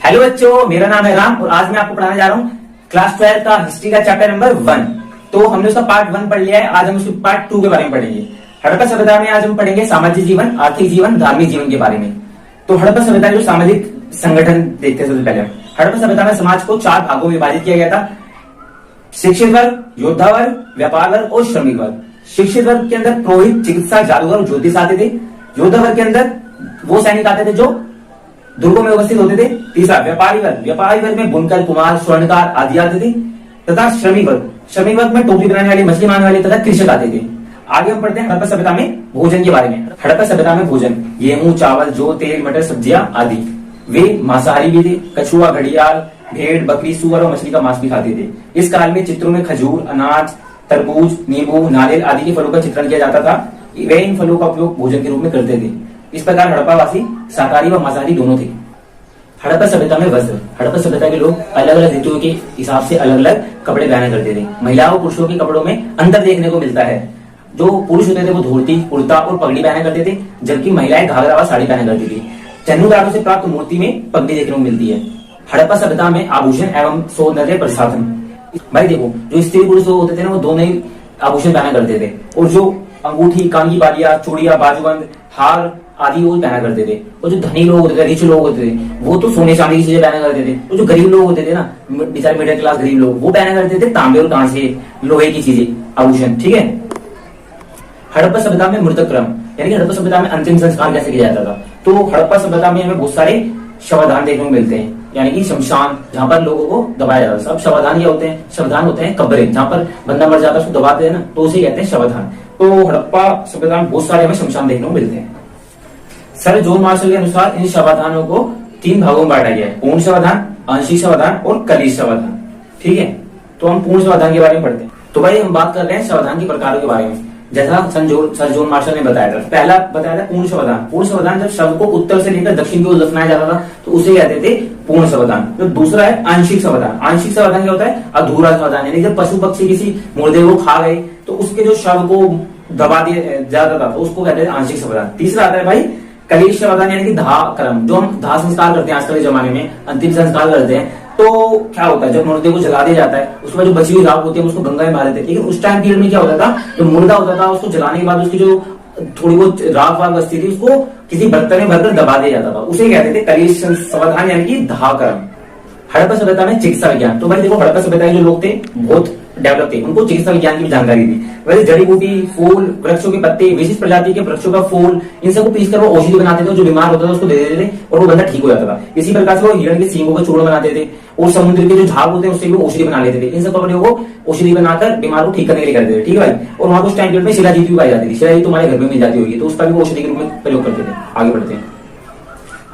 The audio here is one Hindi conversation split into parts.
हेलो बच्चों, मेरा नाम है राम और आज मैं आपको पढ़ाने जा रहा हूँ क्लास 12 का हिस्ट्री का चैप्टर नंबर 1। तो हमने उसका पार्ट 1 पढ़ लिया है। आज हम उसके पार्ट 2 के बारे में पढ़ेंगे। हड़प्पा सभ्यता में आज हम पढ़ेंगे सामाजिक जीवन, आर्थिक जीवन, धार्मिक जीवन के बारे में। तो हड़प्पा सभ्यता जो सामाजिक संगठन देखते हैं सबसे पहले। हड़प्पा सभ्यता में समाज को 4 भागों में विभाजित किया गया था: शिक्षित वर्ग, योद्धा वर्ग, व्यापार वर्ग और श्रमिक वर्ग। शिक्षित वर्ग के अंदर पुरोहित, चिकित्सा, जादूगर और ज्योतिष आते थे। योद्धा वर्ग के अंदर वो सैनिक आते थे जो दुर्गों में उपस्थित होते थे। तीसरा व्यापारी वर्ग, व्यापारी वर्ग में बुनकर, कुम्हार, स्वर्णकार आदि आते थे। तथा श्रमिक वर्ग में टोपी बनाने वाले, मछली मारने वाले तथा कृषक आते थे। आगे हम पढ़ते हैं हड़प्पा सभ्यता में भोजन के बारे में। हड़प्पा सभ्यता में भोजन गेहूं, चावल, जौ, तेल, मटर, सब्जियां आदि। वे मांसाहारी भी थे। कछुआ, घड़ियाल, भेड़, बकरी, सुअर और मछली का मांस भी खाते थे। इस काल में चित्रों में खजूर, अनाज, तरबूज, नींबू, नारियल आदि के फलों का चित्रण किया जाता था। वे इन फलों का उपयोग भोजन के रूप में करते थे। इस प्रकार हड़प्पावासी शाकाहारी व मांसाहारी दोनों थे। हड़प्पा सभ्यता में वस्त्र। हड़प्पा सभ्यता के लोग अलग अलग ऋतुओं के हिसाब से अलग अलग कपड़े पहना करते थे। महिलाओं और पुरुषों के कपड़ों में अंतर देखने को मिलता है। जो पुरुष होते थे वो धोती, कुर्ता और पगड़ी पहना करते थे, जबकि महिलाएं घाघरा व साड़ी पहना करती थी। चन्नूदारों से प्राप्त मूर्ति में पगड़ी देखने को मिलती है। हड़प्पा सभ्यता में आभूषण एवं सौंदर्य प्रसाधन। भाई देखो, जो स्त्री पुरुष होते थे ना वो दोनों ही आभूषण पहना करते थे। और जो अंगूठी, कान की बालियां, चूड़ियां, बाजूबंद, हार आदि वो पहना करते थे। और जो धनी लोग होते थे, रिच लोग होते थे, वो तो सोने चांदी की चीजें पहना करते थे। और जो गरीब लोग होते थे ना, बेचारे मिडिल क्लास गरीब लोग, वो पहना करते थे तांबे और कांसे, लोहे की चीजें, आभूषण। ठीक है। हड़प्पा सभ्यता में मृतक क्रम, यानी कि हड़प्पा सभ्यता में अंतिम संस्कार कैसे किया जाता था। तो हड़प्पा सभ्यता में हमें बहुत सारे शवदान देखने को मिलते हैं, यानी कि शमशान, जहाँ पर लोगों को दबाया जाता है। सब शवदान क्या होते हैं? शवदान होते हैं कब्रें, जहाँ पर बंदा मर जाता है उसको दबाते हैं ना, तो उसे कहते हैं शवदान। तो हड़प्पा सभ्यता में बहुत सारे हमें शमशान देखने को मिलते हैं। सर जॉन मार्शल के अनुसार इन शवदानों को 3 भागों में बांटा गया है: पूर्ण शवदान, आंशिक शवदान और कलिश शवदान। ठीक है। तो हम पूर्ण शवदान के बारे में पढ़ते हैं। तो भाई हम बात कर रहे हैं शवदान के प्रकारों के बारे में। जैसा सर जॉन मार्शल ने बताया था, पहला बताया था पूर्ण शवदान। पूर्ण शवदान जब शव को उत्तर से लेकर दक्षिण की ओर दफनाया जाता था तो उसे कहते थे पूर्ण शवदान। तो दूसरा है आंशिक शवदान। आंशिक शवदान क्या होता है? अधूरा शवदान, यानी जब पशु पक्षी किसी मुर्दे को खा गए तो उसके जो शव को दबा दिया जाता था तो उसको कहते थे आंशिक शवदान। तीसरा आता है भाई कलिश शवदान, यानी कि दाह कर्म। जो हम दाह संस्कार करते हैं आजकल के जमाने में, अंतिम संस्कार करते हैं, तो क्या होता है जब मुर्दे को जला दिया जाता है उसके बाद जो बची हुई राख होती है उसको गंगा में मार देते हैं। लेकिन उस टाइम पीरियड में क्या होता था, जो मुर्दा होता था उसको जलाने के बाद उसकी जो थोड़ी बहुत राख वाख बचती थी उसको किसी बर्तन में भरकर दबा दिया जाता था, उसे कहते थे कलिश शवदान, यानी कि दाह कर्म। हड़प्पा सभ्यता में चिकित्सा विज्ञान। तो भाई देखो, हड़प्पा सभ्यता के जो लोग थे बहुत डेवलप थे, उनको चिकित्सा विज्ञान की भी जानकारी थी। वैसे जड़ी बूटी, फूल, वृक्षों के पत्ते, विशिष्ट प्रजाति के वृक्षों का फूल, इन सबको पीसकर वो औषधि बनाते थे। जो बीमार होता था उसको दे देते थे और वो बंदा ठीक हो जाता था। इसी प्रकार से वो हिरण के सींगों का चूर्ण बनाते थे और समुद्र के जो झाग होते हैं उससे भी औषधि बना लेते थे। इन सब प्रयोग को औषधि बनाकर बीमार को ठीक करने के लिए करते थे। ठीक है भाई। और वहां कुछ टाइम पीरियड में शिलाजीत भी पाई जाती थी। शिलाजीत तुम्हारे घर में मिल जाती होगी, तो उसका भी वो औषधि के रूप में प्रयोग करते थे। आगे बढ़ते हैं।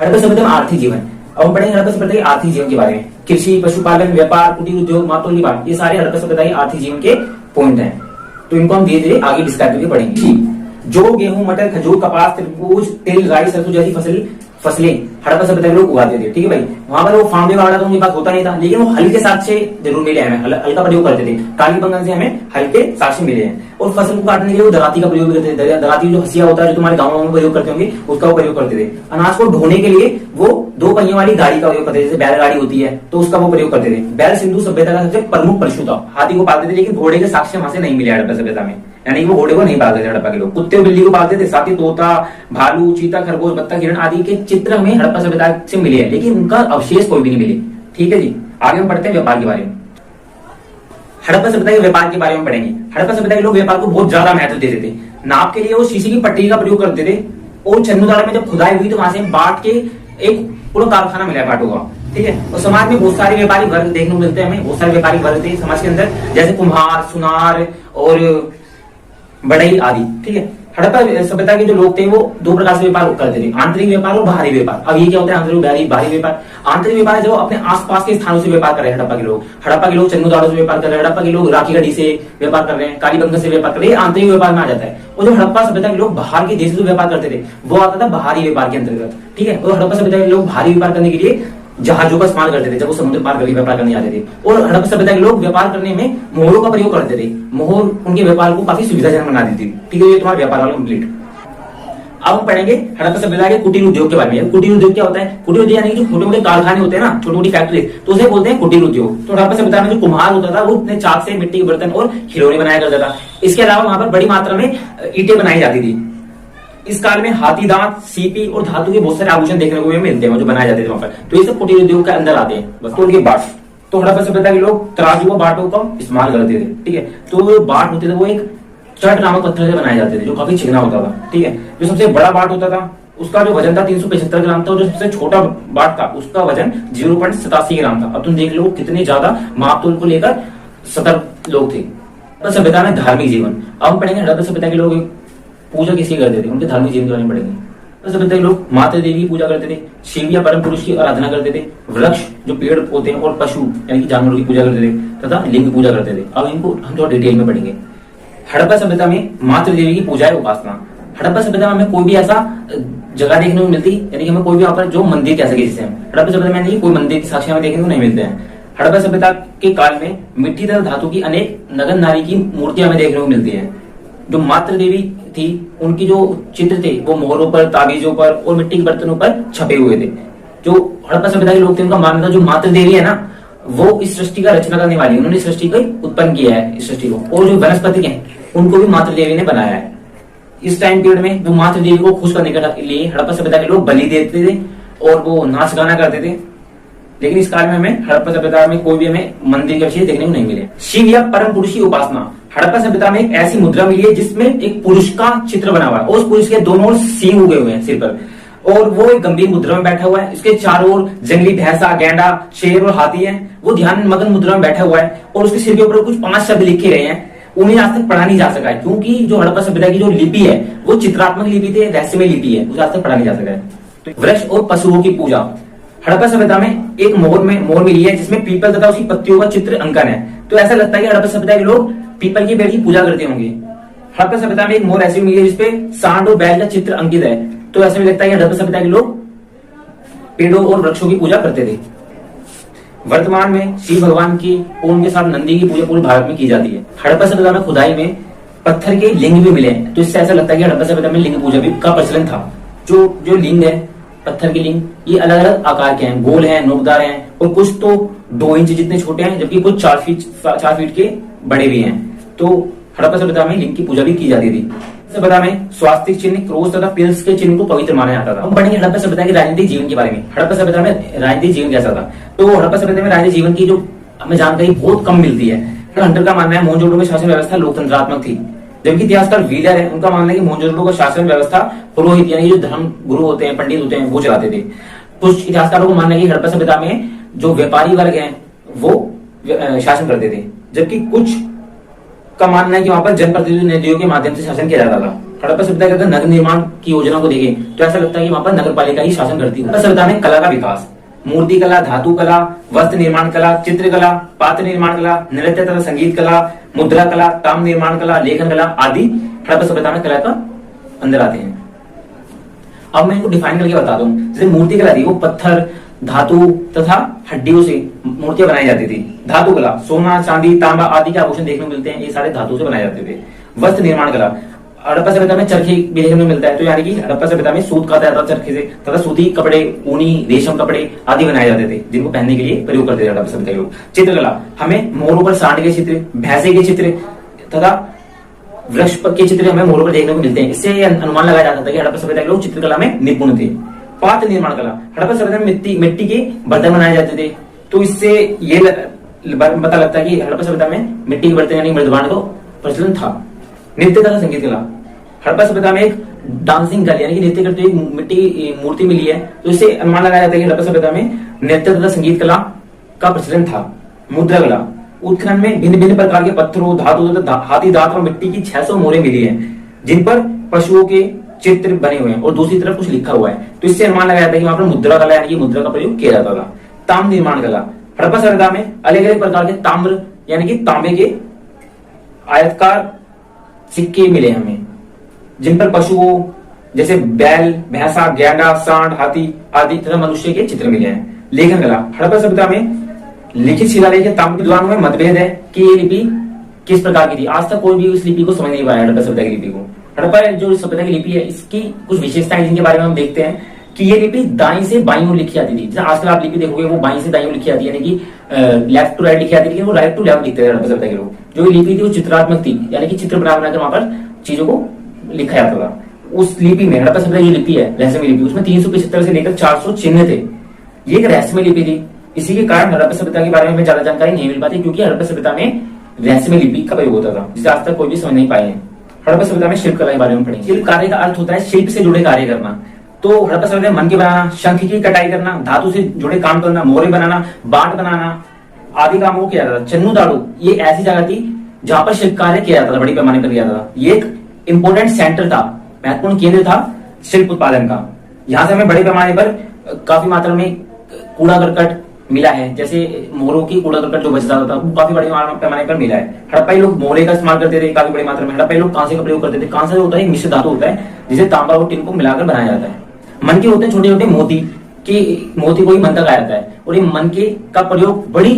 हड़प्पा सभ्यता में आर्थिक जीवन। अब हम पढ़ेंगे हड़प्पा सभ्यता के आर्थिक जीवन के बारे में। कृषि, पशुपालन, व्यापार, कुटीर उद्योग, मातोल की बात, ये सारे हड़प्पा सभ्यता के आर्थिक जीवन के पॉइंट हैं। तो इनको हम धीरे धीरे आगे डिस्क्राइब करके पढ़ेंगे। जो गेहूं, मटर, खजूर, कपास, तरबूज, तिल, राई, सरसों जैसी फसलें हड़प्पा सभ्यता के लोग उगाते थे। ठीक है भाई। वहां पर वो फार्म वाला तो उनके पास होता नहीं था, लेकिन वो हल्के साक्ष्य जरूर मिले हमें, हल्का प्रयोग करते थे। काली बंगन से हमें हल्के साक्ष्य मिले हैं। और फसल को काटने के लिए वो दराती का प्रयोग भी करते थे। दराती जो हसिया होता है जो तुम्हारे गाँव में प्रयोग करते होंगे, उसका वो प्रयोग करते थे। अनाज को ढोने के लिए वो 2 पहियों वाली गाड़ी का प्रयोग करते थे, जैसे बैलगाड़ी होती है तो उसका वो प्रयोग करते थे। बैल सिंधु सभ्यता का सबसे प्रमुख पशु था। हाथी को पालते थे, लेकिन घोड़े के साक्ष्य वहां से नहीं मिले हड़प्पा सभ्यता में, यानी कि वो घोड़े को नहीं पालते थे हड़प्पा के लोग। कुत्ते और बिल्ली को पालते थे, साथ ही तोता, भालू, चीता, खरगोश, बत्तख, हिरण आदि के चित्र हमें हड़प्पा सभ्यता से मिले हैं, लेकिन उनका अवशेष कोई भी नहीं मिले। ठीक है जी। आगे हम पढ़ते हैं व्यापार के बारे में। हड़प्पा सभ्यता के व्यापार के बारे में पढ़ेंगे। हड़प्पा सभ्यता के लोग व्यापार को बहुत ज्यादा महत्व देते थे। नाप के लिए वो शीशे की पट्टी का प्रयोग करते थे। और चन्नूदारा में जब खुदाई हुई तो वहां से बाट के एक पूरा कारखाना मिला है बाटों का। ठीक है। और समाज में बहुत सारे व्यापारी वर्ग देखने को मिलते हैं हमें। बहुत सारे व्यापारी वर्ग थे समाज के अंदर, जैसे कुम्हार, सुनार और बढ़ई आदि। ठीक है। हड़प्पा सभ्यता के जो लोग थे वो 2 प्रकार से व्यापार करते थे: आंतरिक व्यापार और बाहरी व्यापार। अब ये क्या होता है आंतरिक बाहरी व्यापार? आंतरिक व्यापार है जो अपने आसपास के स्थानों से व्यापार कर रहे हैं हड़प्पा के लोग। हड़प्पा के लोग चन्नूदारों से व्यापार कर रहे हैं, हड़प्पा के लोग राखी गढ़ी से व्यापार कर रहे हैं, काली बंगन से व्यापार कर रहे हैं, आंतरिक व्यापार में आ जाता है। और जो हड़प्पा सभ्यता के लोग बाहर के देशों से व्यापार करते थे वो आता था बाहरी व्यापार के अंतर्गत। ठीक है। और हड़प्पा सभ्यता के लोग बाहरी व्यापार करने के लिए जहाजों का इस्तेमाल करते थे जब वो समुद्र पार करके व्यापार करने जाते थे। और हड़प्पा सभ्यता के लोग व्यापार करने में मोहरों का प्रयोग करते थे। मोहर उनके व्यापार को काफी सुविधाजनक बना देती थी। ठीक है। ये तुम्हारा व्यापार वाला कंप्लीट। अब हम पढ़ेंगे हड़प्पा सभ्यता के कुटीर उद्योग के बारे में। कुटीर उद्योग क्या होता है? कुटीर उद्योग यानी कि जो छोटे मोटे कारखाने होते हैं ना, छोटी मोटी फैक्ट्री, तो उसे बोलते हैं कुटीर उद्योग। तो हड़प्पा सभ्यता में जो कुम्हार होता था वो अपने चाक से मिट्टी के बर्तन और खिलौने बनाया करता था। इसके अलावा वहां पर बड़ी मात्रा में ईंटें बनाई जाती थी। इस काल में हाथी दांत, सीपी और धातु के बहुत सारे आभूषण देखने को भी मिलते हैं जो बनाए जाते थे वहां पर। तो ये सब कुटीर उद्योग के अंदर आते हैं। बस तो बाट, तो हड़प्पा सभ्यता के लोग तराजू व बाटों का इस्तेमाल करते थे। ठीक है, तो जो बाट होते थे वो एक चट नामक पत्थर से बनाए जाते थे जो काफी चिकना होता था। ठीक है, जो सबसे बड़ा बाट होता था उसका जो वजन था 375 ग्राम था, और जो सबसे छोटा बाट था उसका वजन 0.87 ग्राम था। अब तुम देख लो कितने ज्यादा मापतोल को लेकर सतर्क लोग थे। हड़प्पा सभ्यता में धार्मिक जीवन, अब हम पढ़ेंगे हड़प्पा सभ्यता के लोग पूजा किसकी करते थे, उनके धार्मिक जीवन के बारे में पढ़ेंगे। हड़प्पा सभ्यता के लोग मातृ देवी की पूजा करते थे, शिव या परम पुरुष की आराधना करते थे, वृक्ष जो पेड़ होते हैं और पशु यानी कि जानवरों की पूजा करते थे, तथा लिंग की पूजा करते थे। अब इनको हम थोड़ा डिटेल में पढ़ेंगे। हड़प्पा सभ्यता में मातृ देवी की पूजा है उपासना। हड़प्पा सभ्यता में हमें कोई भी ऐसा जगह देखने को मिलती, यानी कि हमें कोई भी वहां पर जो मंदिर कह सके जिसे हम हड़प्पा सभ्यता में नहीं कोई मंदिर की साक्ष्य हमें देखने को नहीं मिलते हैं। हड़प्पा सभ्यता के काल में मिट्टी तथा धातु की अनेक नगर नारी की मूर्तियां हमें देखने को मिलती है। जो मातृ देवी थी उनकी जो चित्र थे वो मोहरों पर, ताबीजों पर और मिट्टी के बर्तनों पर छपे हुए थे। जो हड़प्पा सभ्यता के लोग थे उनका मानना था जो मातृ देवी है ना वो इस सृष्टि का रचना करने वाली है, उन्होंने सृष्टि को उत्पन्न किया है इस सृष्टि को, और जो वनस्पति हैं उनको भी मातृ देवी ने बनाया है। इस टाइम पीरियड में जो मातृ देवी को खुश करने के लिए हड़प्पा सभ्यता के लोग बलि देते थे और वो नाच गाना करते थे। लेकिन इस काल में हमें हड़प्पा सभ्यता में कोई भी हमें मंदिर के विषय देखने को नहीं मिले। शिव या परम पुरुष की उपासना, हड़प्पा सभ्यता में एक ऐसी मुद्रा मिली है जिसमें एक पुरुष का चित्र बना हुआ है और उस पुरुष के दोनों ओर सींग उगे हुए हैं सिर पर, और वो एक गंभीर मुद्रा में बैठा हुआ है। इसके चारों ओर जंगली भैंसा, गैंडा, शेर और हाथी है। वो ध्यान मगन मुद्रा में बैठा हुआ है और उसके सिर के ऊपर कुछ 5 शब्द लिखे गए हैं। उन्हें आज तक पढ़ा नहीं जा सका है क्योंकि जो हड़प्पा सभ्यता की जो लिपि है वो चित्रात्मक लिपि थी, रहस्यमय लिपि है, उसे आज तक पढ़ा नहीं जा सका है। तो वृक्ष और पशुओं की पूजा, हड़प्पा सभ्यता में एक मोर मिली है जिसमें पीपल तथा उसकी पत्तियों का चित्र अंकन है। तो ऐसा लगता है कि हड़प्पा सभ्यता के लोग पीपल की पेड़ की पूजा करते होंगे। हड़प्पा सभ्यता में एक मोर ऐसी मिली है जिसपे सांड और बैल का चित्र अंकित है। तो ऐसे में लगता है कि हड़प्पा सभ्यता के लोग पेड़ों और वृक्षों की पूजा करते थे। वर्तमान में शिव भगवान की और उनके साथ नंदी की पूजा पूरे भारत में की जाती है। हड़प्पा सभ्यता में खुदाई में पत्थर के लिंग भी मिले हैं, तो इससे ऐसा लगता है कि हड़प्पा सभ्यता में लिंग पूजा भी का प्रचलन था। जो लिंग है, पत्थर के लिंग, ये अलग अलग आकार के हैं, गोल हैं, नोकदार हैं, और कुछ तो 2 इंच जितने छोटे हैं जबकि कुछ 4 फीट के बड़े भी हैं। तो हड़प्पा सभ्यता में लिंग की पूजा भी की जाती थी। सभ्यता में स्वास्तिक चिन्ह, क्रोस तथा पिल्स के चिन्ह को पवित्र माना जाता था। हम पढ़ेंगे हड़प्पा सभ्यता के राजनीतिक जीवन के बारे में। हड़प्पा सभ्यता में राजनीतिक जीवन कैसा था? तो हड़प्पा सभ्यता में राजनीतिक जीवन की जो हमें जानकारी बहुत कम मिलती है। हंटर का मानना है मोहनजोदड़ो में शासन व्यवस्था लोकतंत्रात्मक थी, जबकि इतिहासकार व्हीलर है उनका मानना है कि मोहनजोदड़ो का शासन व्यवस्था पुरोहित यानी जो धर्म गुरु होते हैं, पंडित होते हैं, वो चलाते थे। कुछ इतिहासकारों को मानना है कि हड़प्पा सभ्यता में जो व्यापारी वर्ग है वो शासन करते थे, जबकि कुछ का मानना है कि वहां पर जनप्रतिनिधियों के माध्यम से शासन किया जाता था। हड़प्पा सभ्यता के अगर नगर निर्माण की योजना को देखें तो ऐसा लगता है कि वहां पर नगर पालिका ही शासन करती है। हड़प्पा सभ्यता में कला का विकास, मूर्ति कला, धातु कला, वस्त्र निर्माण कला, चित्रकला, पात्र निर्माण कला, नृत्य तथा संगीत कला, मुद्रा कला, ताम्र निर्माण कला, लेखन कला आदि हड़प्पा सभ्यता में कला का अंदर आते हैं। अब मैं इनको डिफाइन करके बता दूं। जैसे मूर्ति कला थी वो पत्थर, धातु तथा हड्डियों से मूर्तियां बनाई जाती थी। धातु कला सोना, चांदी, तांबा आदि के आभूषण देखने को मिलते हैं, ये सारे धातु से बनाए जाते थे। वस्त्र निर्माण कला, हड़प्पा सभ्यता में चरखे भी देखने को मिलता है, तो यानी कि हड़प्पा सभ्यता में सूत काता जाता चरखे से, तथा सूती कपड़े, ऊनी रेशम कपड़े आदि बनाए जाते थे जिनको पहनने के लिए प्रयोग करते थे हड़प्पा सभ्यता के लोग। चित्रकला, हमें मोरों पर सांड के चित्र, भैंसे के चित्र तथा वृक्ष के चित्र हमें मोरों पर देखने को मिलते हैं। इससे अनुमान लगाया जाता था कि हड़प्पा सभ्यता के लोग चित्रकला में निपुण थे। पात्र निर्माण कला, हड़प्पा सभ्यता में मिट्टी के बर्तन बनाए जाते थे, तो इससे ये पता लगता है कि हड़प्पा सभ्यता में मिट्टी के बर्तन यानी मृदवान का प्रचलन था। नृत्य तथा संगीत कला, हड़प्पा सभ्यता में एक डांसिंग गर्ल यानी कि नृत्य करते हुए मिट्टी मूर्ति मिली है, तो इससे अनुमान लगाया जाता है कि हड़प्पा सभ्यता में नृत्य तथा संगीत कला का प्रचलन था। मुद्रा कला, उत्खनन में भिन्न भिन्न प्रकार के पत्थरों, धातु तथा हाथी दांत और मिट्टी की 600 मोहरें मिली है जिन पर पशुओं के चित्र बने हुए हैं और दूसरी तरफ कुछ लिखा हुआ है, तो इससे अनुमान लगाया जाता है कि वहां पर मुद्रा कला यानी कि मुद्रा का प्रयोग किया जाता था। ताम्र निर्माण कला, हड़प्पा सभ्यता में अलग अलग प्रकार के ताम्र यानी कि तांबे के आयतकार सिक्के मिले हमें जिन पर पशुओं जैसे बैल, भैंसा, गैंडा, सांड, हाथी आदि तथा मनुष्य के चित्र मिले हैं। लेखन कला, हड़प्पा सभ्यता में लिखित शिलालेख या ताम्र विद्वानों में मतभेद है कि ये लिपि किस प्रकार की थी। आज तक कोई भी उस लिपि को समझ नहीं पाया हड़प्पा सभ्यता की लिपि को। हड़प्पा जो सभ्यता की लिपि है, इसकी कुछ विशेषताएं जिनके बारे में हम देखते हैं कि ये लिपि दाईं से बाईं ओर लिखी आती थी। जैसे आजकल आप लिपि देखोगे वो बाईं से दाईं ओर लिखी आती है, यानी कि लेफ्ट टू राइट लिखी आती थी, वो राइट टू लेफ्ट लिखते थे हड़प्पा सभ्यता के लोग। जो ये लिपि थी वो चित्रात्मक थी, यानी कि चित्र बनाकर वहां पर चीजों को लिखा जाता था। उस लिपि में हड़प्पा सभ्यता की लिपि है, रहस्यमय लिपि, उसमें 375 से लेकर 400 चिन्ह थे। ये एक रहस्यमय लिपि थी। इसी के कारण हड़प्पा सभ्यता के बारे में हमें ज्यादा जानकारी नहीं मिल पाती, क्योंकि हड़प्पा सभ्यता में रहस्यमय लिपि का प्रयोग होता था, जिसे आज तक कोई भी समझ नहीं पाए हैं। हड़प्पा सभ्यता में शिल्प कला के बारे में पढ़ेंगे। शिल्प कार्य का अर्थ होता है शिल्प से जुड़े कार्य करना। तो हड़प्पा सभ्यता में मन के बनाना, शंख की कटाई करना, धातु से जुड़े काम करना, मोहरे बनाना, बाट बनाना आदि कामों को किया जाता था। चन्नू दाड़ू ये ऐसी जगह थी जहां पर शिल्प कार्य किया जाता था, बड़ी पैमाने पर किया जाता था। ये एक इंपोर्टेंट सेंटर था, महत्वपूर्ण केंद्र था शिल्प उत्पादन का। यहाँ से हमें बड़े पैमाने पर काफी मात्रा में कूड़ा करकट मिला है, जैसे मोहरों की कूड़ा करकट जो बच जाता था वो काफी बड़े पैमाने पर मिला है। हड़प्पाई लोग मोहरे का इस्तेमाल करते थे काफी बड़ी मात्रा में। हड़प्पाई लोग कांसे का प्रयोग करते थे। कांसा जो होता है एक मिश्र धातु होता है, जिसे तांबा और टिन को मिलाकर बनाया जाता है। मन के होते हैं छोटे छोटे मोती, कि मोती को ही मन का कहा जाता है, और ये मन के का प्रयोग बड़ी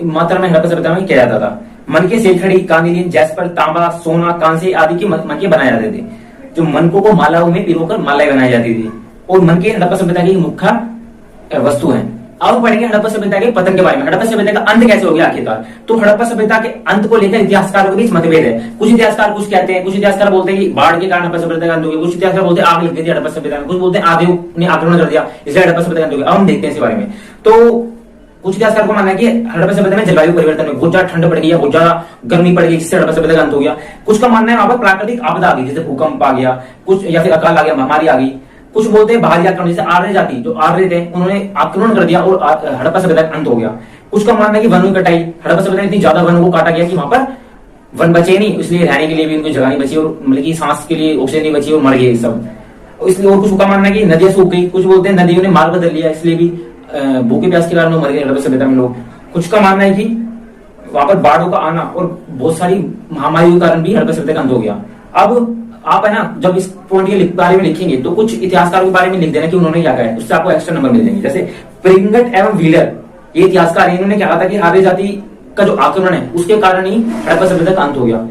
मात्रा में हड़प्पा सभ्यता में किया जाता था। मन के सेलखड़ी, कांदिलियन, जैस्पर, तांबा, सोना, कांसे आदि के मन के बनाए जाते थे, जो मनकों को मालाओं में पिरोकर मालाएं बनाई जाती थी, और मन के हड़प्पा सभ्यता की मुख्य वस्तु है। अब पढ़ेंगे हड़प्पा सभ्यता के पतन के बारे में। हड़प्पा सभ्यता का अंत कैसे हो गया आखिरकार। तो हड़प्पा सभ्यता के अंत को लेकर इतिहासकारों के बीच मतभेद है। कुछ इतिहासकार कुछ कहते हैं, कुछ इतिहासकार बोलते हैं कि बाढ़ के कारण हड़प्पा सभ्यता का अंत हो गया। कुछ इतिहासकार बोलते हैं आग लग गई थी हड़प्पा सभ्यता में। कुछ बोलते हैं आगे ने आक्रमण कर दिया इसलिए हड़प्पा सभ्यता का अंत हो गया। अब हम देखते हैं इस बारे में। तो कुछ इतिहासकार को मानना है कि हड़प्पा सभ्यता में जलवायु परिवर्तन में बहुत ज्यादा ठंड पड़ गई है, बहुत ज्यादा गर्मी पड़ गई, जिससे हड़प्पा सभ्यता का अंत हो गया। कुछ का मानना है वहां पर प्राकृतिक आपदा आ गई, जैसे भूकंप आ गया, कुछ या फिर अकाल आ गया, महामारी आ गई। कुछ बोलते हैं बाहरी आक्रमण, जैसे आर्य जाति जो आर्य थे उन्होंने आक्रमण कर दिया और हड़प्पा सभ्यता का अंत हो गया। कुछ का मानना है कि वनों की कटाई, हड़प्पा सभ्यता में इतनी ज्यादा वनों को काटा गया कि वहां पर वन बचे नहीं, इसलिए रहने के लिए भी उनको जगह नहीं बची, और मतलब की सांस के लिए ऑक्सीजन नहीं बची और मर गए सब। इसलिए और कुछ का मानना है कि नदियां सूख गई। कुछ बोलते हैं नदियों ने मार्ग बदल लिया, इसलिए भी भूखे प्यास के कारण मर गए हड़प्पा सभ्यता में लोग। कुछ का मानना है कि वहां पर बाढ़ों का आना और बहुत सारी महामारियों के कारण भी हड़प्पा सभ्यता का अंत हो गया। अब आप है ना जब इस पॉइंट के बारे में लिखेंगे तो कुछ इतिहासकारों के बारे में लिख देना कि उन्होंने क्या कहा है, उससे आपको एक्स्ट्रा नंबर मिल जाएंगे। जैसे प्रिंगट एवं व्हीलर ये इतिहासकार है, इन्होंने कहा था कि आर्य जाति का जो आक्रमण है उसके कारण ही हड़प्पा सभ्यता का अंत हो गया।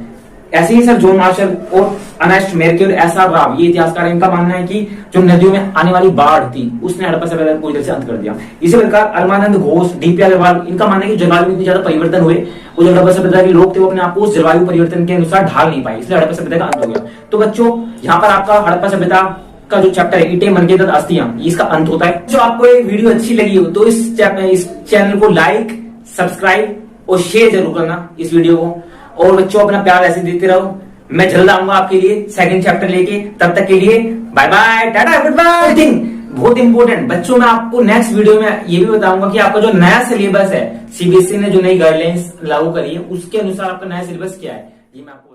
ऐसे ही सर जॉन मार्शल और अर्नेस्ट मेर्केल, एस.आर. राव ये इतिहासकार है, इनका मानना है कि जो नदियों में आने वाली बाढ़ थी उसने हड़प्पा सभ्यता को पूरी तरह से अंत कर दिया। इसी प्रकार अरमानंद घोष, डी.पी. अग्रवाल इनका मानना है कि जलवायु में इतनी ज्यादा परिवर्तन हुए, वो जो हड़प्पा सभ्यता के लोग थे वो अपने आप को उस जलवायु परिवर्तन के अनुसार ढाल नहीं पाए, इसलिए हड़प्पा सभ्यता का अंत हो गया। तो बच्चों यहाँ पर आपका हड़प्पा सभ्यता का जो चैप्टर है ईंटें मनके तथा अस्थियां, इसका अंत होता है। जो आपको ये वीडियो अच्छी लगी हो तो इस चैनल को लाइक, सब्सक्राइब और शेयर जरूर करना इस वीडियो को। और बच्चों अपना प्यार ऐसे देते रहो। मैं जल्द आऊंगा आपके लिए सेकंड चैप्टर लेके, तब तक के लिए bye bye, tata, goodbye. बहुत इंपॉर्टेंट बच्चों, मैं आपको नेक्स्ट वीडियो में ये भी बताऊंगा कि आपका जो नया सिलेबस है, सीबीएसई ने जो नई गाइडलाइंस लागू करी है उसके अनुसार आपका नया सिलेबस क्या है, ये मैं आपको